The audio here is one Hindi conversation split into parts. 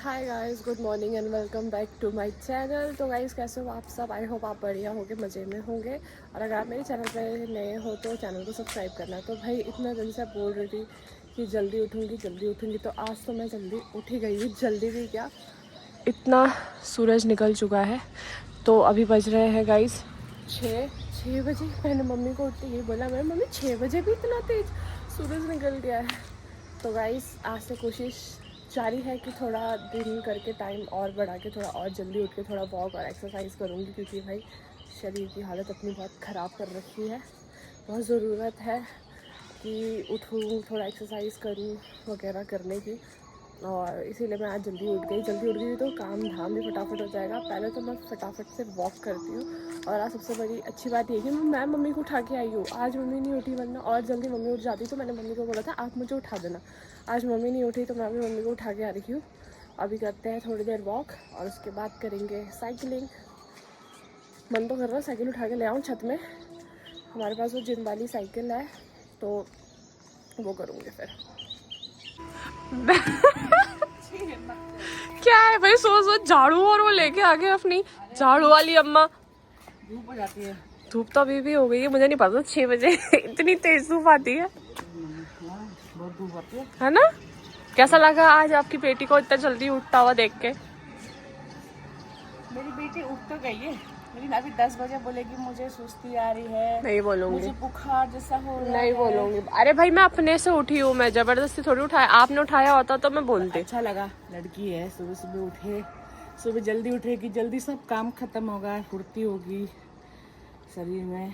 Hi guys, good morning and welcome back to my channel. तो गाइस कैसे हो आप सब? आई होप आप बढ़िया होगे, मज़े में होंगे। और अगर आप मेरे चैनल पर नए हो तो चैनल को सब्सक्राइब करना। तो भाई इतना दिन से बोल रही थी कि जल्दी उठूँगी, तो आज तो मैं जल्दी उठ ही गई हूँ। जल्दी भी क्या, इतना सूरज निकल चुका है। तो अभी बज रहे हैं गाइस 6 बजे। मैंने मम्मी को उठते ही बोला, मैं मम्मी 6 बजे भी इतना तेज सूरज निकल गया है। तो गाइस आज से कोशिश जारी है कि थोड़ा दिन करके टाइम और बढ़ा के थोड़ा और जल्दी उठ के थोड़ा वॉक और एक्सरसाइज करूँगी, क्योंकि भाई शरीर की हालत अपनी बहुत ख़राब कर रखी है। बहुत ज़रूरत है कि उठूँ, थोड़ा एक्सरसाइज करूँ वगैरह करने की। और इसीलिए मैं आज जल्दी उठ गई तो काम धाम भी फटाफट हो जाएगा। पहले तो मैं फटाफट से वॉक करती हूँ। और आज सबसे बड़ी अच्छी बात ये है कि मैं मम्मी को उठा के आई हूँ। आज मम्मी नहीं उठी, वरना और जल्दी मम्मी उठ जाती। तो मैंने मम्मी को बोला था आप मुझे उठा देना। आज मम्मी नहीं उठी तो मैं भी मम्मी को उठा के आ रही हूँ। अभी करते हैं थोड़ी देर वॉक और उसके बाद करेंगे साइकिलिंग। मन तो कर रहा है साइकिल उठा के ले आऊँ छत में। हमारे पास वो जिम वाली साइकिल है तो वो करूँगी फिर। क्या है भाई, सोच झाड़ू और वो लेके आ गए अपनी झाड़ू वाली अम्मा। धूप हो जाती है। धूप तो अभी भी हो गई है, मुझे नहीं पता 6 बजे इतनी तेज धूप आती है। बहुत धूप आती है ना? कैसा लगा आज आपकी बेटी को इतना जल्दी उठता हुआ देख के? मेरी बेटी उठ तो गई है, लेकिन अभी 10 बजे बोलेगी मुझे सुस्ती आ रही है, नहीं बोलूंगी, मुझे बुखार जैसा हो रहा नहीं है। बोलूंगी। अरे भाई मैं अपने से उठी हूँ, मैं जबरदस्ती थोड़ी उठाया। आपने उठाया होता तो मैं बोलती। अच्छा लगा, लड़की है, सुबह सुबह उठे, सुबह जल्दी उठेगी, जल्दी सब काम खत्म होगा, फुर्ती होगी शरीर में,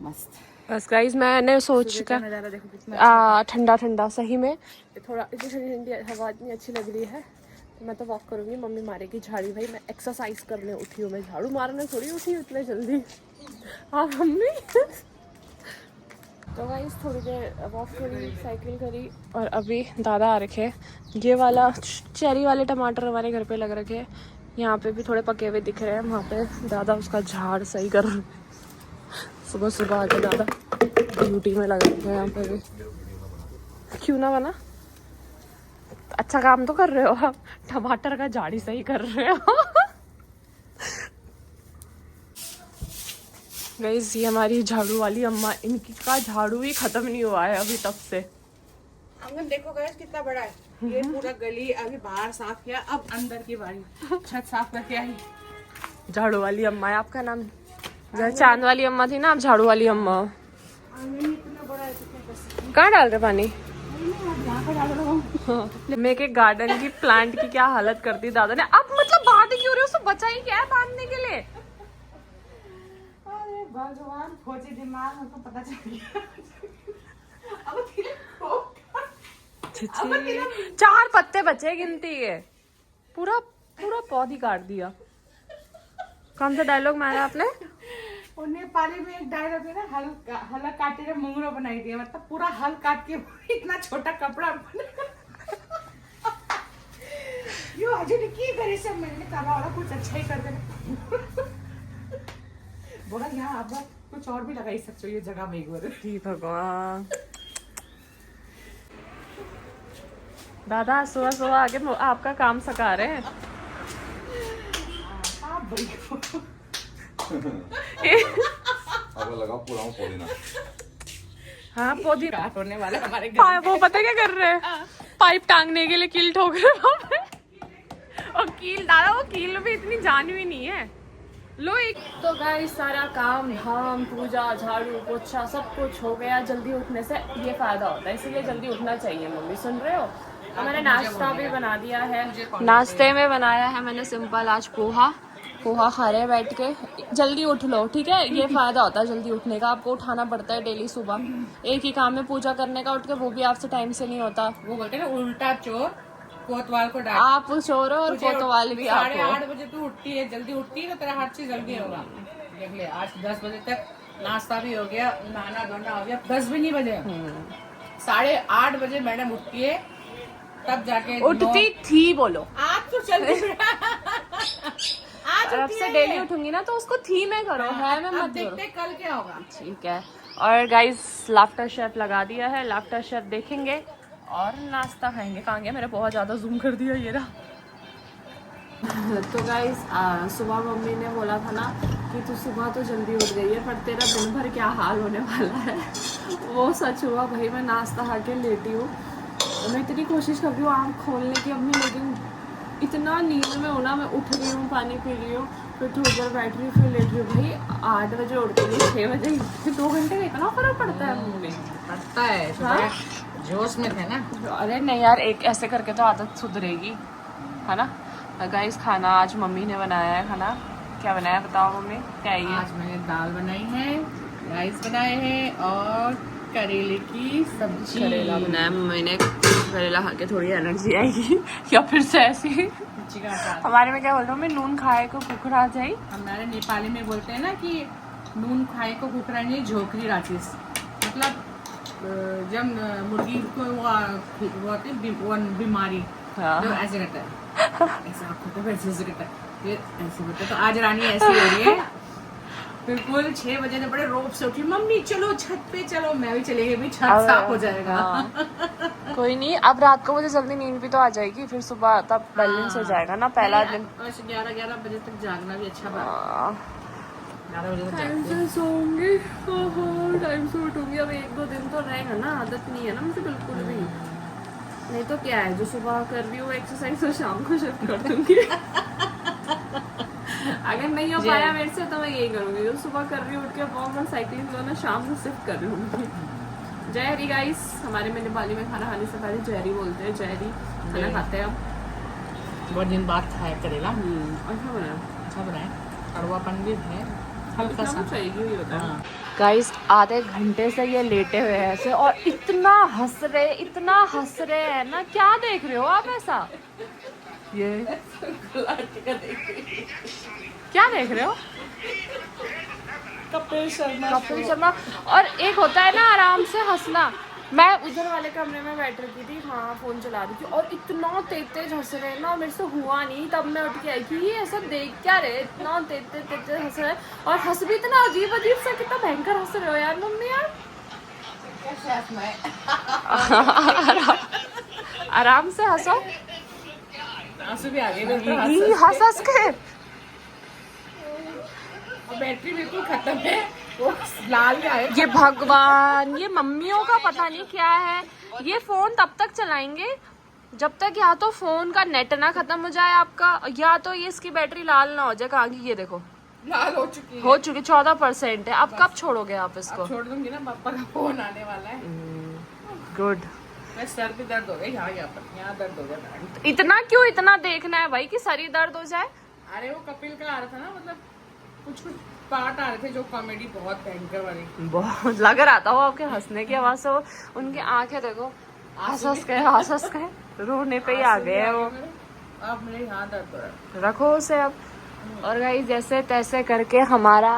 मस्त। बस गाइस मैंने सोच कर नजारा देखो कितना ठंडा ठंडा सही में थोड़ा इतनी ठंडी ठंडी हवा इतनी अच्छी लग रही है। तो मैं तो वॉक करूँगी, मम्मी मारेगी झाड़ी। भाई मैं एक्सरसाइज करने उठी हूँ, मैं झाड़ू मारने थोड़ी उठी हूँ इतने जल्दी। हाँ मम्मी। तो गाइस थोड़ी देर वॉक करी, साइकिल करी और अभी दादा आ रखे। ये वाला चेरी वाले टमाटर हमारे घर पे लग रखे हैं। यहाँ पे भी थोड़े पके हुए दिख रहे हैं। वहाँ पे दादा उसका झाड़ सही कर रहे हैं। सुबह सुबह आके दादा ड्यूटी में लग रखे हैं यहाँ पे भी। क्यों ना बना, अच्छा काम तो कर रहे हो आप, टमाटर का झाड़ी सही कर रहे हो। गाइस ये हमारी झाड़ू वाली अम्मा, इनकी का झाड़ू ही खत्म नहीं हुआ है अभी तब से। आंगन देखो गाइस कितना बड़ा है। ये पूरा गली अभी बाहर साफ किया, अब अंदर की बारी, छत साफ करके आई। झाड़ू वाली अम्मा है आपका नाम? चांद वाली अम्मा थी ना, आप झाड़ू वाली अम्मा। आंगन इतना बड़ा है, कितना कहाँ डाल रहे पानी? यहाँ पर डाल रहा हूँ। मैं के गार्डन की प्लांट की क्या हालत कर दी दादा ने। अब मतलब बात क्यों रही हो, उसको बचा ही क्या है बांधने के लिए? अरे भगवान, खोजे दिमाग हमको पता चल गया। अब तेरे 4 पत्ते बचे गिनती के, पूरा पूरा पौध ही काट दिया। कौन सा डायलॉग मारा आपने? नेपाली में एक डायलॉग है ना, हल काटे रे मुंगरो बनाई दिया, मतलब पूरा हल काट के इतना छोटा कपड़ा यो आज ने की करे सब, मैंने कहा और कुछ अच्छा ही कर देना। बोला यहाँ आप कुछ और भी लगा ही सकते हो ये जगह में एक बार। हे भगवान, दादा सुबह सुबह आके आपका काम सका रहे हैं। अब लगाओ पूरा पुदीना। हाँ पौधी काट होने वाला हमारे घर। वो पता क्या कर रहे हैं? पाइप टांगने के लिए कील ठोक रहे हैं वहाँ पे। और कील दादा, वो कील में भी इतनी जान भी नहीं है। लो एक तो गाइस सारा काम धाम, पूजा, झाड़ू पोछा सब कुछ हो गया। जल्दी उठने से ये फायदा होता है, इसीलिए जल्दी उठना चाहिए। मम्मी सुन रहे हो? मैंने नाश्ता भी बना दिया है। नाश्ते में बनाया है मैंने सिंपल आज पोहा खा रहे हैं बैठ के। जल्दी उठ लो, ठीक है? ये फायदा होता है जल्दी उठने का। आपको उठाना पड़ता है डेली सुबह, एक ही काम है पूजा करने का उठ के, वो भी आपसे टाइम से नहीं होता। वो बोलते हैं ना, उल्टा चोर कोतवाल को डांट। आप चोर हो और कोतवाल भी आप हो। 8:30 बजे तू उठती है, जल्दी उठती है तो तेरा हर चीज जल्दी होगा। देख ले आज 10 बजे तक नाश्ता भी हो गया, नहाना धोना हो गया, 10 भी नहीं बजे। 8:30 बजे मैडम उठती है, तब जाके उठती थी बोलो। आज तो चल आज अब से डेली उठूंगी ना तो उसको थी में करो, है में मत करो। देखते कल क्या होगा। ठीक है। और गाइस लाफ्टर शेफ लगा दिया है, लाफ्टर शेफ देखेंगे और नाश्ता खाएंगे। कहाँ गया मेरा, बहुत ज़्यादा जूम कर दिया ये रहा। तो गाइस सुबह मम्मी ने बोला था ना कि तू सुबह तो जल्दी उठ गई है, पर तेरा दिन भर क्या हाल होने वाला है वो सच हुआ भाई। मैं नाश्ता खा के लेटी हूँ, तो मैं इतनी कोशिश कर रही हूँ आँख खोलने की अपनी, लेकिन इतना नींद में हो ना, मैं उठ रही हूँ, पानी पी रही हूँ, फिर थोड़ी देर बैठ रही हूँ, फिर लेट रही हूँ। भाई 8 बजे उठती हूँ, 6 बजे, फिर 2 घंटे का इतना फर्क पड़ता है मम्मी। पड़ता है, हाँ? जोश में थे ना। अरे नहीं यार, एक ऐसे करके तो आदत सुधरेगी, है ना। गाइस खाना आज मम्मी ने बनाया है। खाना क्या बनाया है बताओ मम्मी, क्या है ये? आज मैंने दाल बनाई है, राइस बनाए हैं और करेले की सब्जी। करेला बनाया मम्मी ने, करेला खा के थोड़ी एनर्जी आएगी या फिर से ऐसी। हमारे में क्या बोलते हैं मम्मी, नून खाए को कुकर आ जाए। हमारे नेपाली में बोलते हैं ना कि नून खाए को कुकरा नहीं झोकरी राचिस, मतलब जब मुर्गी को वो होती है बीमारी, हाँ। जो ऐसे करता है, ऐसे आँखों पे ऐसे करता है, फिर ऐसे होता है। तो आज रानी ऐसी हो रही है, बिल्कुल 6 बजे ने बड़े रोब से उठी, मम्मी चलो छत पे चलो। मैं भी चली गई, भी छत साफ हो जाएगा। हाँ। कोई नहीं, अब रात को मुझे जल्दी नींद भी तो आ जाएगी, फिर सुबह तब बैलेंस हो जाएगा ना पहला दिन। 11 बजे तक जागना भी अच्छा बात है। 11 बजे तक टाइम जागते से सोऊंगी, टाइम से उठूंगी। अब 1-2 दिन तो रहेगा ना, आदत नहीं है ना मुझे बिल्कुल भी। नहीं तो क्या है, जो सुबह कर रही हूँ एक्सरसाइज तो शाम को शिफ्ट कर दूंगी। अगर नहीं हो पाया मेरे से तो मैं यही करूंगी, जो सुबह कर रही हूँ उठ के वॉक और साइकिलिंग तो ना शाम को शिफ्ट कर लूंगी। जयहरी गाइस, हमारे में नेपाली में खाना खाने से पहले जयहरी बोलते हैं। जयहरी खाना खाते हैं हम। बहुत दिन बाद खाया करेला। अच्छा बनाया, अच्छा बनाया, कड़वापन भी है हल्का सा। हाँ। गाइस आधे घंटे से ये लेटे हुए हैं ऐसे, और इतना हंस रहे हैं ना। क्या देख रहे हो आप ऐसा, ये क्या देख रहे हो? कपिल शर्मा। और एक होता है ना आराम से हंसना। मैं उधर वाले कमरे में बैठ रही थी, हाँ फोन चला रही थी, और इतना तेज हंस रहे हैं ना, मेरे से हुआ नहीं। तब मैं उठ के आई कि ये ऐसा देख क्या रहे, इतना तेज हंस रहे हैं, और हंस भी इतना अजीब सा, कितना भयंकर हंस रहे हो यार मम्मी यार। आराम से हंसो, आंसू भी आ गए हंस के। बैटरी बिल्कुल खत्म है, वो लाल है। ये भगवान, ये मम्मियों का पता नहीं क्या है। ये फोन तब तक चलाएंगे जब तक या तो फोन का नेट ना खत्म हो जाए आपका, या तो ये इसकी बैटरी लाल ना हो जाए। कहाँ की ये देखो, लाल हो चुकी है। 14% है। अब कब छोड़ोगे आप इसको? छोड़ दूंगी ना, पापा का फोन आने वाला है। गुड। मैं सर पे दर्द हो गया, यहाँ दर्द हो गया। इतना क्यों, इतना देखना है भाई कि सर ही दर्द हो जाए? अरे वो कपिल का आ रहा था ना, मतलब कुछ पार्ट आ रहे थे जो कॉमेडी बहुत भयंकर वाली, बहुत लग रहा था वो आपके हंसने की आवाज से। वो उनकी आंखें देखो, हंस के रोने पे ही आ गए हैं वो। अब मेरे यहाँ दर्द हो रहा है। रखो उसे अब। और गाइस जैसे तैसे करके हमारा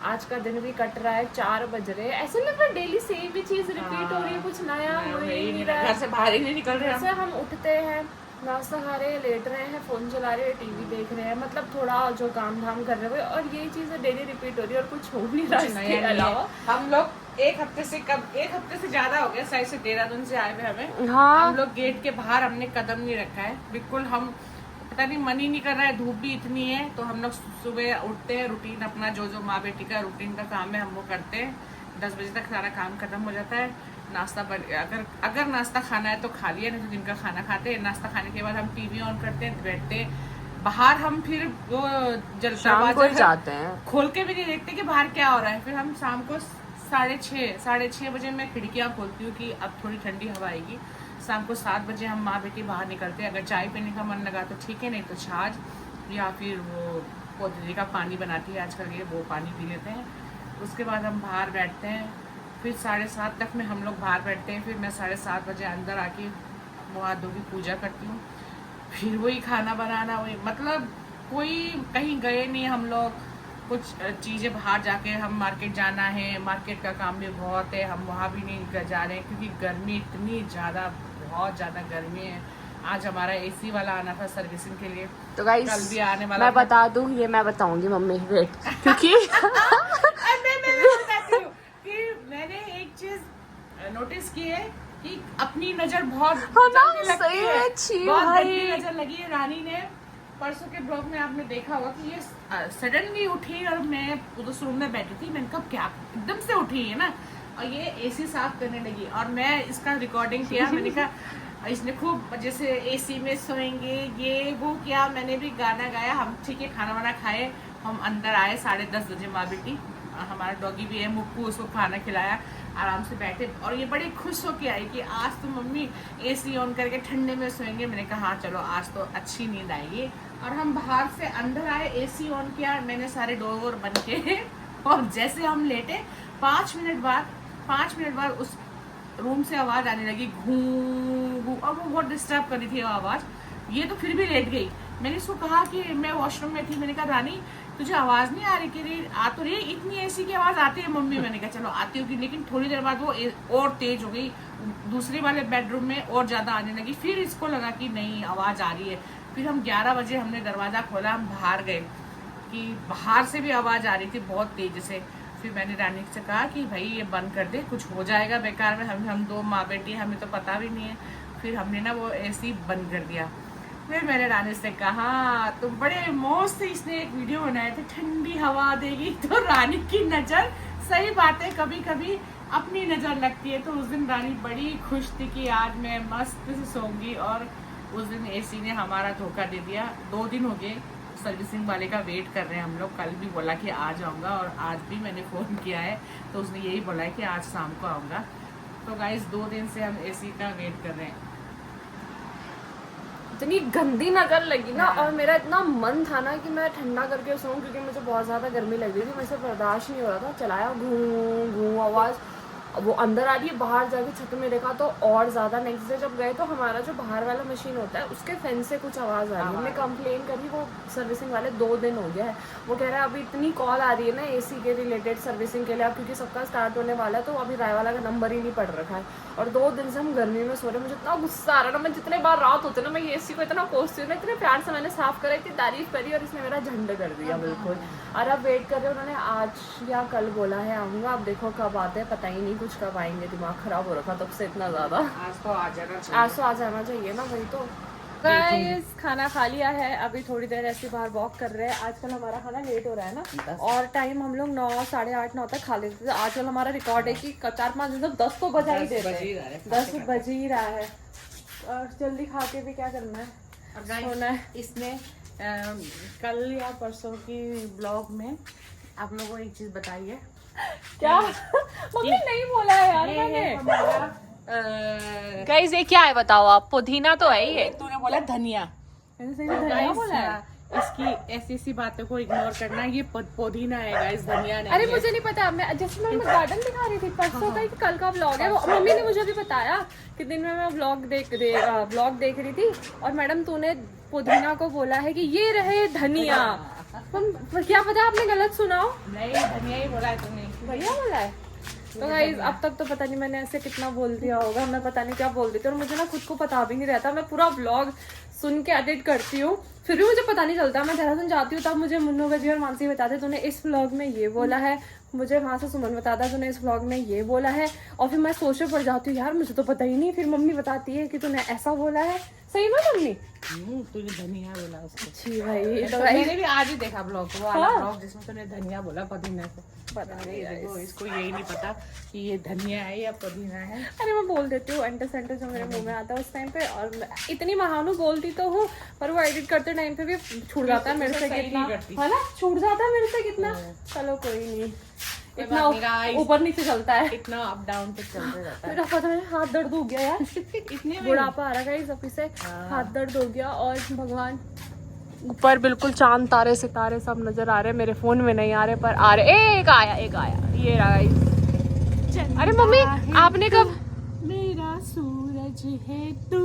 आज का दिन भी कट रहा है। 4 बज रहे हैं, ऐसे लग रहा है डेली सेम ही चीज रिपीट हो रही है, कुछ नया हो ही नहीं रहा है। घर से बाहर ही नहीं निकल रहे। जैसे हम उठते हैं, नाश्ता खा रहे हैं, लेट रहे हैं, फोन चला रहे हैं, टीवी देख रहे हैं, मतलब थोड़ा जो काम धाम कर रहे हैं, और यही चीजें डेली रिपीट हो रही है, और कुछ हो नहीं रहा इसके अलावा। हम लोग एक हफ्ते से ज्यादा हो गया, शायद से देहरादून से आए हुए हमें। हाँ। हम लोग गेट के बाहर हमने कदम नहीं रखा है बिल्कुल। हम पता नहीं, मन ही नहीं कर रहा है, धूप भी इतनी है। तो हम लोग सुबह उठते हैं, रूटीन अपना जो माँ बेटी का रूटीन का काम है हम वो करते हैं। 10 बजे तक सारा काम खत्म हो जाता है। नाश्ता अगर नाश्ता खाना है तो खा लिया, नहीं तो दिन का खाना खाते हैं। नाश्ता खाने के बाद हम टीवी ऑन करते हैं, बैठते हैं बाहर। हम फिर वो शाम को जाते हैं, खोल के भी नहीं देखते कि बाहर क्या हो रहा है। फिर हम शाम को 6:30 बजे मैं खिड़कियाँ खोलती हूँ कि अब थोड़ी ठंडी हवा आएगी। शाम को 7 बजे हम माँ बेटी बाहर निकलते हैं। अगर चाय पीने का मन लगा तो ठीक है, नहीं तो छाछ या फिर वो पोतली का पानी बनाती है आजकल ये, वो पानी पी लेते हैं। उसके बाद हम बाहर बैठते हैं। फिर 7:30 तक में हम लोग बाहर बैठते हैं। फिर मैं 7:30 बजे अंदर आके मुँह हाथ धो की पूजा करती हूँ। फिर वही खाना बनाना, वही मतलब कोई कहीं गए नहीं हम लोग। कुछ चीज़ें बाहर जाके, हम मार्केट जाना है, मार्केट का काम भी बहुत है, हम वहाँ भी नहीं जा रहे हैं क्योंकि गर्मी इतनी ज़्यादा, बहुत ज़्यादा गर्मी है। आज हमारा एसी वाला आना था सर्विसिंग के लिए, तो गाइस कल भी आने वाला मैं बता दूं, ये मैं बताऊंगी मम्मी वेट, क्योंकि मैं बताती हूँ कि मैंने एक चीज नोटिस की है कि अपनी नजर बहुत हाँ ना, जल्दी लगती सही है, में छी बहुत भाई। गंदी नजर लगी है। रानी ने परसों के ब्लॉग में आपने देखा होगा कि ये सडनली उठी और मैं उस रूम में बैठी थी। मैंने कहा क्या एकदम से उठी है ना, और ये एसी साफ करने लगी और मैं इसका रिकॉर्डिंग किया। मैंने कहा इसने खूब जैसे एसी में सोएंगे ये वो किया। मैंने भी गाना गाया। हम ठीक है खाना वाना खाए, हम अंदर आए 10:30 बजे। माँ बेटी, हमारा डॉगी भी है मुक्कू, उसको खाना खिलाया, आराम से बैठे और ये बड़ी खुश होके आई कि आज तो मम्मी एसी ऑन करके ठंडे में सोएंगे। मैंने कहा हाँ चलो आज तो अच्छी नींद आएगी। और हम बाहर से अंदर आए, एसी ऑन किया, मैंने सारे डोर वोर बंद किए और जैसे हम लेटे 5 मिनट बाद उस रूम से आवाज आने लगी घू घू, और वो बहुत डिस्टर्ब कर रही थी वो आवाज। ये तो फिर भी लेट गई। मैंने इसको कहा कि मैं वॉशरूम में थी, मैंने कहा रानी तुझे आवाज नहीं आ रही कि आ तो रही, इतनी एसी की आवाज आती है मम्मी। मैंने कहा चलो आती होगी, लेकिन थोड़ी देर बाद वो और तेज हो गई, दूसरे वाले बेडरूम में और ज्यादा आने लगी। फिर इसको लगा कि नहीं आवाज आ रही है। फिर हम 11 बजे हमने दरवाजा खोला, हम बाहर गए कि बाहर से भी आवाज आ रही थी बहुत तेज से। फिर मैंने रानी से कहा कि भाई ये बंद कर दे, कुछ हो जाएगा बेकार में, हम दो माँ बेटी, हमें तो पता भी नहीं है। फिर हमने ना वो एसी बंद कर दिया। फिर मैंने रानी से कहा तो बड़े मौज से इसने एक वीडियो बनाए थे, ठंडी हवा देगी तो रानी की नजर, सही बात है कभी कभी अपनी नजर लगती है। तो उस दिन रानी बड़ी खुश थी कि आज मैं मस्त से सोऊंगी, और उस दिन एसी ने हमारा धोखा दे दिया। 2 दिन हो गए सर्विसिंग वाले का वेट कर रहे हैं हम लोग। कल भी बोला कि आ जाऊंगा और आज भी मैंने फ़ोन किया है तो उसने यही बोला है कि आज शाम को आऊँगा। तो गाइस 2 दिन से हम एसी का वेट कर रहे हैं। इतनी गंदी नजर लगी ना, और मेरा इतना मन था ना कि मैं ठंडा करके सोऊं, क्योंकि मुझे बहुत ज़्यादा गर्मी लग रही थी, मुझे बर्दाश्त नहीं हो रहा था। चलाया घूं घूं आवाज़, वो अंदर आ रही है, बाहर जाके छत में देखा तो और ज़्यादा। नेक्स्ट डे जब गए तो हमारा जो बाहर वाला मशीन होता है उसके फैन से कुछ आवाज़ आ रही है। हमने कंप्लेन करी, वो सर्विसिंग वाले 2 दिन हो गया है, वो कह रहा है अभी इतनी कॉल आ रही है ना एसी के रिलेटेड सर्विसिंग के लिए, अब क्योंकि सबका स्टार्ट होने वाला है तो अभी राय वाला का नंबर ही नहीं पड़ रखा है। और 2 दिन से हम गर्मी में सो रहे, मुझे इतना गुस्सा आ रहा ना। मैं जितने बार रात होते ना, मैं ये एसी को इतना कोसती हूँ ना, इतने प्यार से मैंने साफ करा, इतनी तारीफ करी, और इसने मेरा झंड कर दिया बिल्कुल। और अब वेट कर रहे, उन्होंने आज या कल बोला है आऊँगा, अब देखो कब आते हैं, पता ही नहीं कुछ कब आएंगे। दिमाग खराब हो रखा तब से इतना ज़्यादा। आज तो आ जाना चाहिए ना, वही तो। गाइस खाना खा लिया है, अभी थोड़ी देर ऐसे बाहर वॉक कर रहे हैं। आजकल हमारा खाना लेट हो रहा है ना, और टाइम हम लोग 9, 8:30, 9 तक खा लेते थे। आजकल हमारा रिकॉर्ड है कि 4-5 दिन तक 10 तो बजा ही देते हैं, 10 बज ही रहा है। और जल्दी खा के भी क्या करना है, सोना है। इसने कल या परसों की ब्लॉग में आप लोगों को एक चीज बताई है क्या? मम्मी नहीं बोला है यार मैंने। गाइस ये क्या है बताओ आप? पुदीना तो है ही है। तूने बोला धनिया, धनिया बोला है। इसकी ऐसी बातों को इग्नोर करना, ये पुदीना है गाइस, धनिया नहीं अरे है। मुझे नहीं पता, मैं जैसे मैं गार्डन दिखा रही थी परसों का, कि कल का व्लॉग है वो। मम्मी ने मुझे भी बताया कि दिन में मैं व्लॉग देख रही थी, और मैडम तूने पुदीना को बोला है कि ये रहे धनिया। क्या पता आपने गलत सुनाओ। नहीं धनिया ही बोला है तुमने। भैया बोला है तो गाइस अब तक तो पता नहीं मैंने ऐसे कितना बोल दिया होगा, मैं पता नहीं क्या बोल देती हूँ, और मुझे ना खुद को पता भी नहीं रहता। मैं पूरा व्लॉग सुन के एडिट करती हूँ, फिर भी मुझे पता नहीं चलता। मैं देहरादून जाती हूँ तब मुझे मुन्नू गजी और मानसी बताते तूने इस व्लॉग में ये बोला है, मुझे वहाँ से सुमन बताता तूने इस व्लॉग में ये बोला है, और फिर मैं सोच पड़ जाती हूँ यार मुझे तो पता ही नहीं। फिर मम्मी बताती है कि तूने ऐसा बोला है। सही में मम्मी? तूने धनिया बोला उसको। अच्छी भाई तो मैंने भी आज ही देखा ब्लॉग, वो वाला ब्लॉग जिसमें तूने धनिया बोला पुदीना से। पता नहीं देखो इसको यही नहीं पता कि ये धनिया है या पुदीना है। अरे मैं बोल देती हूँ एंटर जो मेरे मुंह में आता है उस टाइम पे, और इतनी महानु बोलती तो हूँ, पर वो एडिट करते टाइम पे भी छूट जाता है मेरे से कितना, है ना, छूट जाता है मेरे से कितना। चलो कोई नहीं, इतना ऊपर नीचे चलता है, इतना अप डाउन पे चलते रहता है। मेरा पता नहीं हाथ दर्द हो गया यार, इतने बुढ़ापा आ रहा है अभी से, हाथ दर्द हो गया। और भगवान ऊपर बिल्कुल चांद तारे सितारे सब नजर आ रहे हैं, मेरे फोन में नहीं आ रहे पर आ रहे। एक आया ये रहा गाइस। अरे मम्मी आपने कब? मेरा सूरज है तू,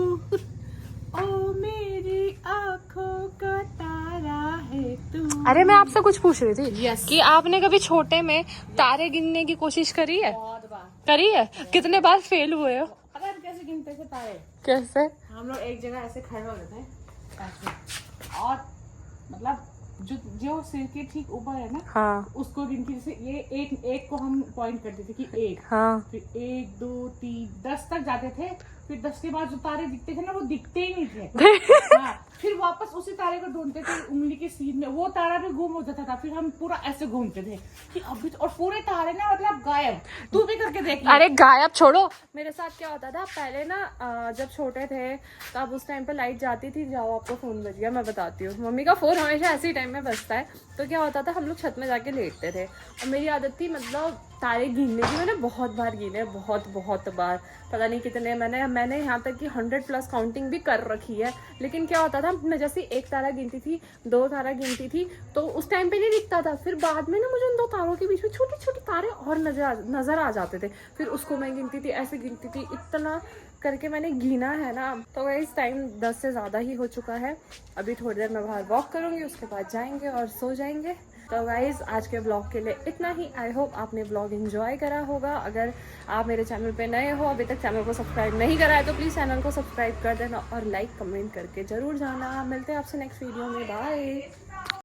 ओ मेरी आंखों का तारा है तू। अरे मैं आपसे कुछ पूछ रही थी Yes. कि आपने कभी छोटे में तारे गिनने की कोशिश करी है? बहुत बार करी है? कितने बार फेल हुए हो? पता है कैसे गिनते थे तारे? कैसे? हम लोग एक जगह ऐसे खड़े हो गए थे ऐसे, और मतलब जो जो सिर के ठीक ऊपर है ना, हाँ उसको गिनती, जैसे ये एक को हम पॉइंट करते थे कि एक, हाँ फिर 1 2 3 10 तक जाते थे, फिर 10 के बाद जो तारे दिखते थे ना वो दिखते ही नहीं थे। हाँ, फिर वापस उसी तारे को ढूंढते थे उंगली के सीध में, वो तारा भी गुम हो जाता था, फिर हम पूरा ऐसे घूमते थे कि अभी और पूरे तारे ना मतलब गायब। तू भी करके देख ले। अरे गायब छोड़ो, मेरे साथ क्या होता था पहले ना, जब छोटे थे तब उस टाइम पे लाइट जाती थी, जाओ आपको फोन बज गया, मैं बताती हूँ, मम्मी का फोन हमेशा ऐसे ही टाइम में बजता है। तो क्या होता था, हम लोग छत में जाके लेटते थे और मेरी आदत थी मतलब तारे गिनने की। मैंने बहुत बार गिने, बहुत बार, पता नहीं कितने, मैंने यहाँ तक कि 100+ काउंटिंग भी कर रखी है। लेकिन क्या होता था, मैं जैसे एक तारा गिनती थी, 2 तारा गिनती थी, तो उस टाइम पे नहीं दिखता था, फिर बाद में ना मुझे उन 2 तारों के बीच में छोटे छोटे तारे और नजर आ जाते थे, फिर उसको मैं गिनती थी, ऐसे गिनती थी, इतना करके मैंने गिना है ना। तो गाइस टाइम 10 से ज़्यादा ही हो चुका है, अभी थोड़ी देर मैं बाहर वॉक करूँगी, उसके बाद जाएंगे और सो जाएंगे। तो गाइज आज के ब्लॉग के लिए इतना ही। आई होप आपने ब्लॉग एंजॉय करा होगा। अगर आप मेरे चैनल पे नए हो, अभी तक चैनल को सब्सक्राइब नहीं करा है, तो प्लीज़ चैनल को सब्सक्राइब कर देना और लाइक कमेंट करके ज़रूर जाना। मिलते हैं आपसे नेक्स्ट वीडियो में, बाय।